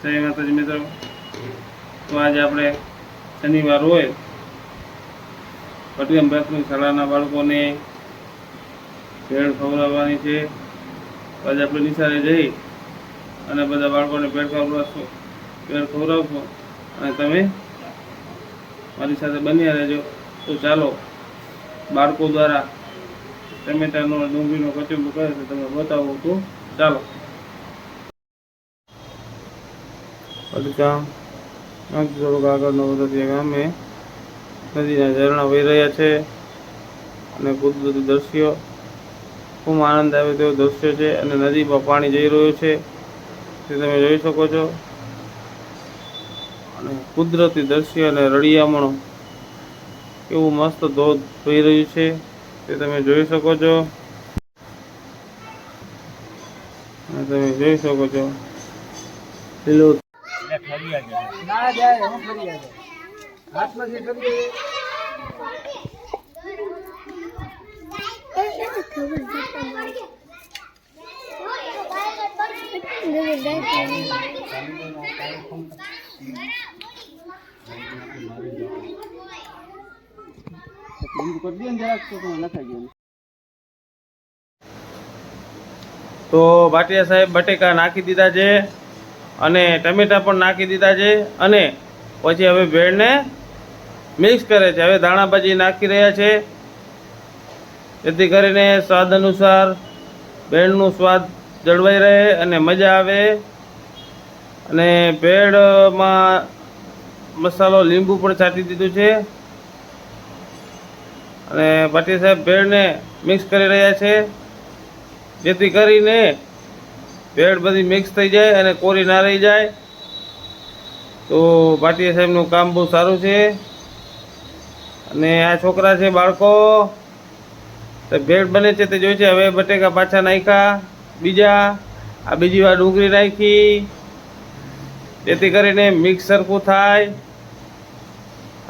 જય માતાજી મિત્રો. તો આજે આપણે શનિવાર હોય પટગામ પ્રાથમિક શાળાના બાળકોને ભેળ ખવડાવવાની છે. આજે આપણે નિશાળે જઈ અને બધા બાળકોને ભેળ ખવડાવશો અને તમે મારી સાથે બન્યા રહેજો. તો ચાલો બાળકો દ્વારા ટમેટાનો ડુંગળીનો કચુંબર કરે છે તમે બતાવો. તો ચાલો. પટગામ થોડુંક આગળનો બધા ગામે નદીના ઝરણા વહી રહ્યા છે અને કુદરતી દ્રશ્યો ખૂબ આનંદ આવે તેવું દ્રશ્ય છે અને નદીમાં પાણી જઈ રહ્યું છે તે તમે જોઈ શકો છો. અને કુદરતી દ્રશ્ય અને રળિયામણો કેવું મસ્ત ધોધ વહી રહ્યું છે તે તમે જોઈ શકો છો. અને તમે જોઈ શકો છો લીલું ના જાય હું ફરી આવે હાથમાંથી ફરી તો ભાટિયા સાહેબ બટેકા નાખી દીધા છે અને ટમેટા પણ નાખી દીધા છે અને પછી હવે ભેળને મિક્સ કરે છે. હવે ધાણાભાજી નાખી રહ્યા છે જેથી કરીને સ્વાદ અનુસાર ભેળનું સ્વાદ જળવાઈ રહે અને મજા આવે. અને ભેળમાં મસાલો લીંબુ પણ છાંટી દીધું છે અને ભાટિયા સાહેબ ભેળને મિક્સ કરી રહ્યા છે જેથી કરીને ભેળ બધી મિક્સ થઈ જાય અને કોરી ના રહી જાય. તો ભાટિયા સાહેબનું કામ બહુ સારું છે. અને આ છોકરા છે બાળકો તો ભેળ બને છે તે જોઈ છે. હવે બટેકા પાછા નાખ્યા આ બીજી વાર ડુંગળી નાખી જેથી કરીને મિક્સ સરખું થાય.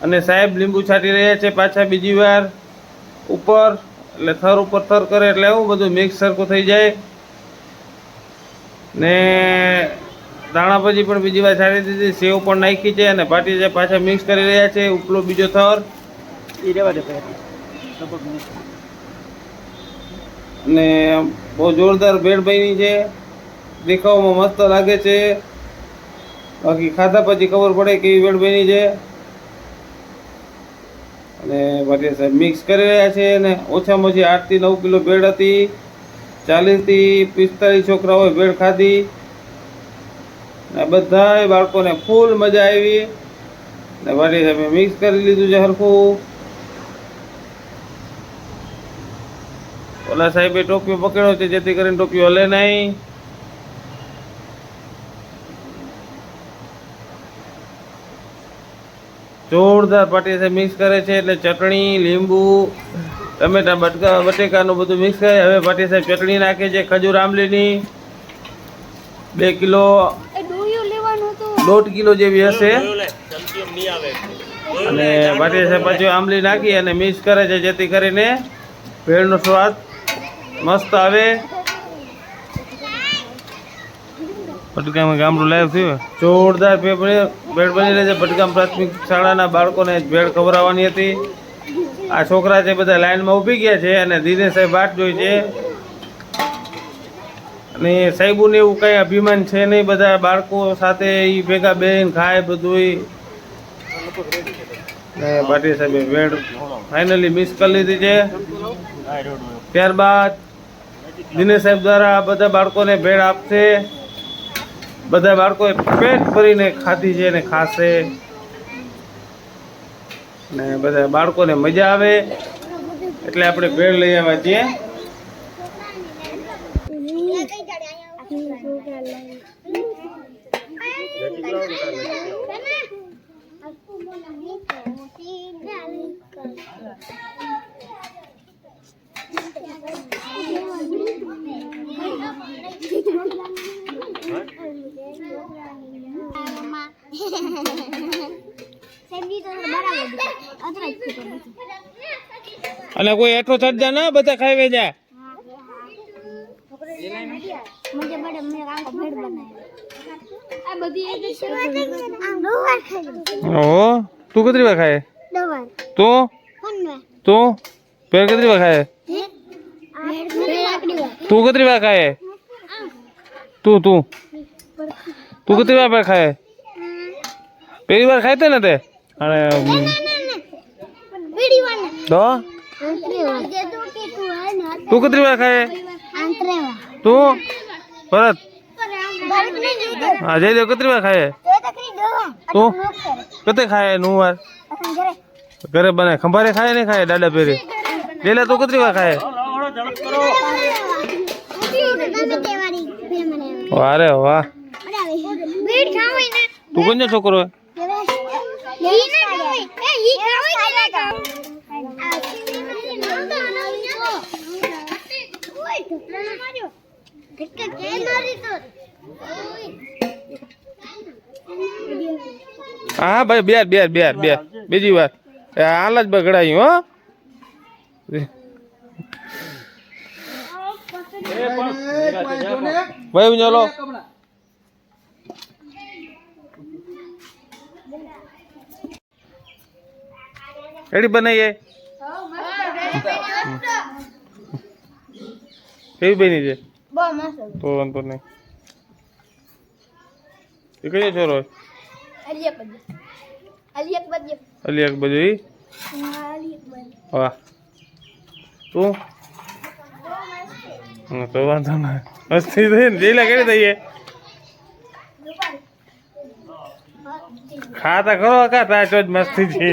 અને સાહેબ લીંબુ છાંટી રહ્યા છે પાછા બીજી વાર ઉપર, એટલે થર ઉપર થર કરે એટલે એવું બધું મિક્સ સરખું થઈ જાય. ને ધાણાભાજી પણ બીજી વાર છાંટી દીધી, સેવ પણ નાખી છે અને ભાટિયા પાછા મિક્સ કરી રહ્યા છે ઉપલો બીજો થર. અને બહુ જોરદાર ભેળ બની છે, દેખાવામાં મસ્ત લાગે છે. બાકી ખાધા પછી ખબર પડે કેવી ભેળ બની છે. અને ભાટિયા સાહેબ મિક્સ કરી રહ્યા છે અને ઓછામાં ઓછી 8 થી 9 કિલો ભેળ હતી. 40 થી 45 છોકરાઓએ ભેળ ખાધી. બધા બાળકોને ફૂલ મજા આવી ને ભાટિયા સાહેબે મિક્સ કરી લીધું છે હરખું. ઓલા સાહેબે ટોપિયો પકડ્યો છે જેથી કરીને ટોપિયો હલે નહીં. જોરદાર ભાટિયા સાહેબ મિક્સ કરે છે એટલે ચટણી, લીંબુ, ટમેટા, બટેકાનું બધું મિક્સ કરે. હવે ભાટિયા સાહેબ ચટણી નાખે છે ખજૂર આંબલીની 2 કિલો 1.5 કિલો જેવી હશે. અને ભાટિયા સાહેબ પાછું આંબલી નાખી અને મિક્સ કરે છે જેથી કરીને ભેળનો સ્વાદ મસ્ત આવે. પટગામ ગામડું લાઈવ થયું, જોરદાર ભેળ બની રહી છે. પટગામ પ્રાથમિક શાળાના બાળકોને ભેળ ખવડાવવાની હતી. આ છોકરા છે બધા લાઈનમાં ઊભી ગયા છે અને દિનેશ સાહેબ વાટ જોઈ છે. અને સાહેબોને એવું કંઈ અભિમાન છે નહીં, બધા બાળકો સાથે એ ભેગા બેન ખાય બધું. ભાટિયા સાહેબે ભેળ ફાઇનલી મિક્સ કરી લીધી છે. ત્યારબાદ દિનેશ સાહેબ દ્વારા બધા બાળકોને ભેળ આપશે. બધા બાળકોએ પેટ ભરીને ખાધી છે અને ખાશે ને બધા બાળકોને મજા આવે એટલે આપણે ભેળ લઈ આવ્યા છીએ. અને કોઈ એઠો ચડજા ના, બધા ખાઈ વેજા. मुझे बड़े मेरे काम को भेड़ बनाया ઓહો તું કેટલી વાર ખાય તું પેડ કેટલી વાર ખાય તું કેટલી વાર ખાય તું કેટલી વાર પેડ ખાય પહેલી વાર ખાય તે ને તે અને તો તું કેટલી વાર ખાય તું ભરત હા જયદેવ કેટલી વાર ખાય તું કતે ખાય નું વાર ઘરે બનાય ખંભારે ખાય ને ખાય દાદા પેરી લેલા તું કેટલી વાર ખાય અરે વાહ તું કોનો છોકરો હા ભાઈ બેર બીજી વાર હાલ જ બગડાયું હો ભાઈ ચાલો એડી બનાવીએ કેવી બની છે તો વાંધો નહીં એ કયો છોરો અલી અકબર જોઈ વાહ તું તો વાંધો ના મસ્તી થઈ ને જેલા કરી દઈએ ખાતા ખરો કા તાર જ મસ્તી છે